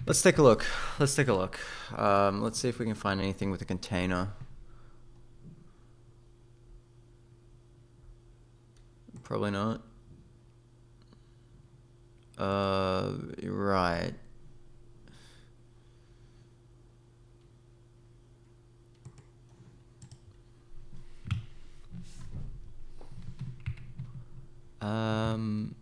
Let's take a look. Let's take a look. Let's see if we can find anything with a container. Probably not. Right. Um,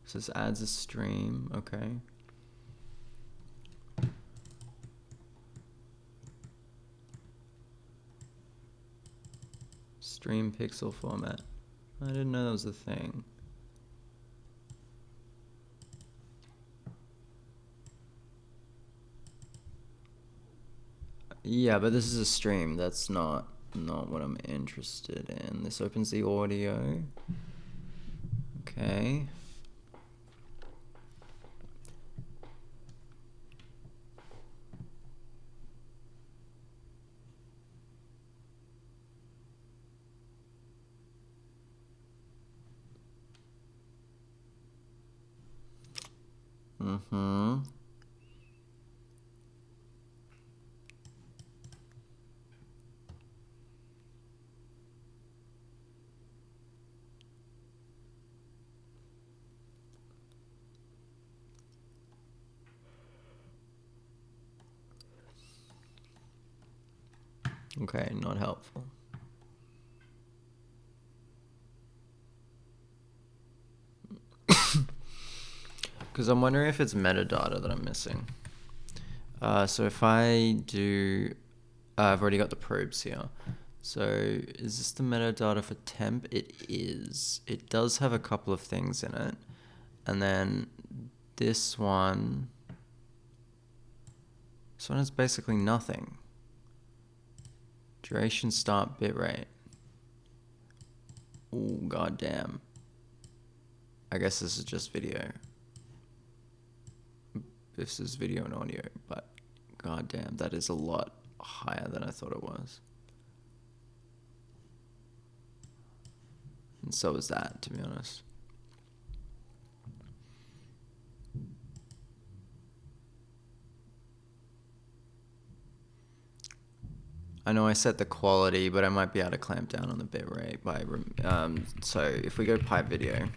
so this adds a stream, okay. Stream pixel format. I didn't know that was a thing. Yeah, but this is a stream. That's not what I'm interested in. This opens the audio. Okay. Mm-hmm. Okay, not helpful. Because I'm wondering if it's metadata that I'm missing. So if I do, I've already got the probes here. So is this the metadata for temp? It is. It does have a couple of things in it. And then this one is basically nothing. Duration, start, bitrate. Oh, goddamn. I guess this is just video. This is video and audio, but goddamn, that is a lot higher than I thought it was. And so is that, to be honest. I know I set the quality, but I might be able to clamp down on the bitrate by, so if we go pipe video,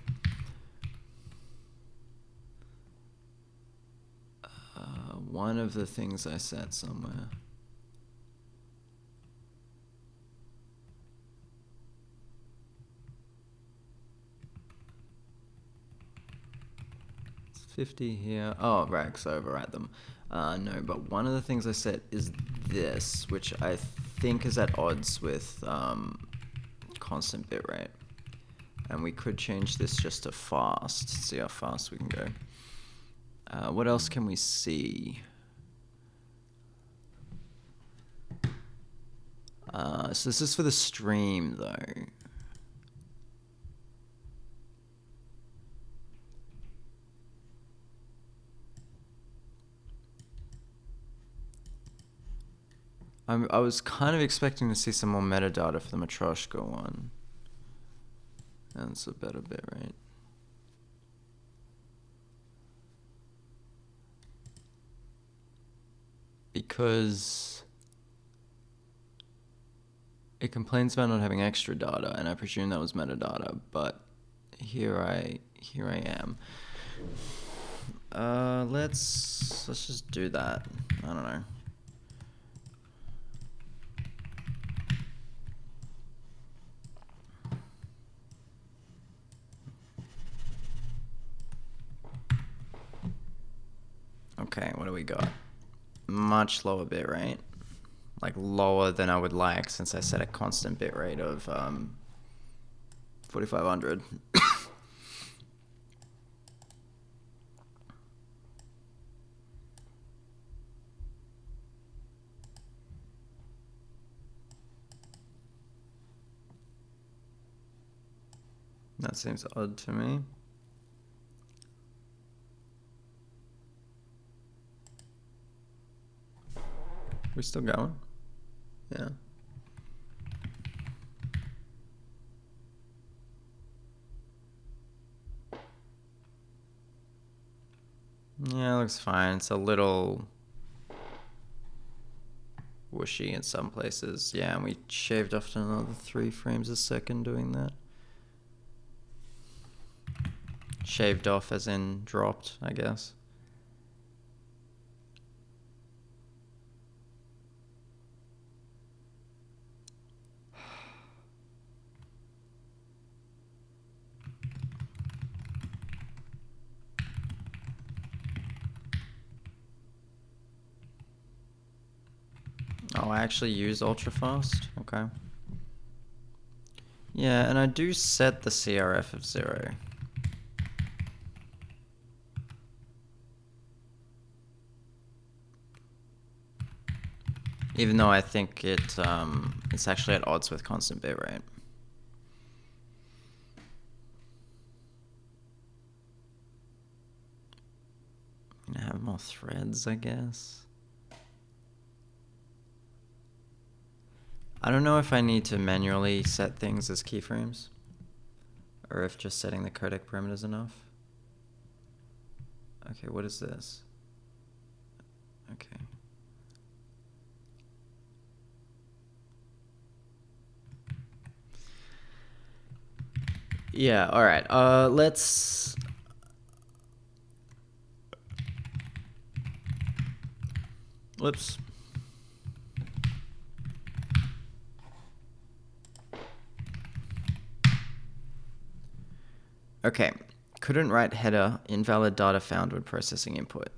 one of the things I set somewhere. It's 50 here. Oh, right, because I override them. No, but one of the things I set is this, which I think is at odds with constant bitrate. And we could change this just to fast, see how fast we can go. What else can we see? So this is for the stream, though. I was kind of expecting to see some more metadata for the Matryoshka one. And it's a better bit, right? Because it complains about not having extra data, and I presume that was metadata, but here I am. Let's just do that. I don't know. Okay, what do we got? Much lower bit rate. Like lower than I would like, since I set a constant bit rate of 4500. That seems odd to me. We still going? Yeah. Yeah, it looks fine. It's a little whooshy in some places. Yeah, and we shaved off another 3 frames a second doing that. Shaved off as in dropped, I guess. Oh, I actually use ultra fast? Okay. Yeah, and I do set the CRF of 0. Even though I think it's actually at odds with constant bitrate. I'm gonna have more threads, I guess. I don't know if I need to manually set things as keyframes, or if just setting the codec parameters is enough. Okay, what is this? Okay. Yeah, alright. Let's... Whoops. Okay. Couldn't write header, invalid data found when processing input.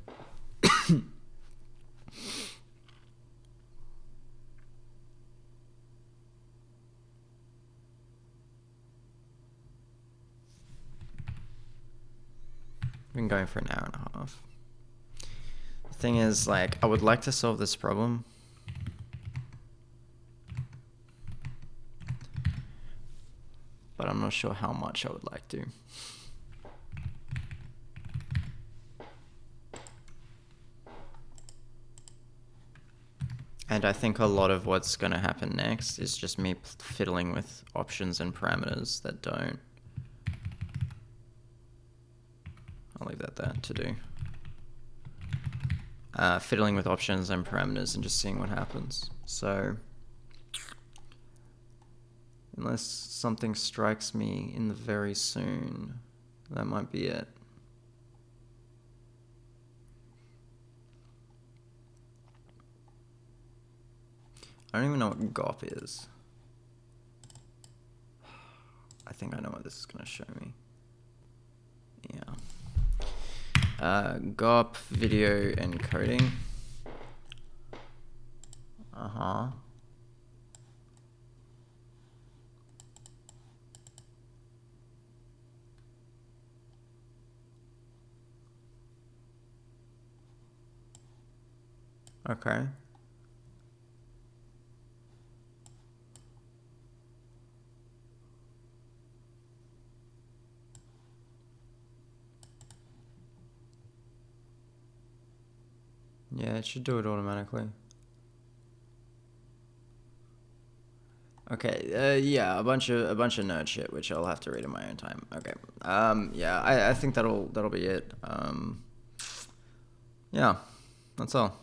Been going for an hour and a half. The thing is, like, I would like to solve this problem. But I'm not sure how much I would like to. And I think a lot of what's going to happen next is just me fiddling with options and parameters that don't. I'll leave that there to do. Fiddling with options and parameters and just seeing what happens. So, unless something strikes me in the very soon, that might be it. I don't even know what GOP is. I think I know what this is going to show me. Yeah. GOP video encoding. Uh-huh. Okay. Yeah, it should do it automatically. Okay, yeah, a bunch of nerd shit, which I'll have to read in my own time. Okay, yeah, I think that'll be it. Yeah, that's all.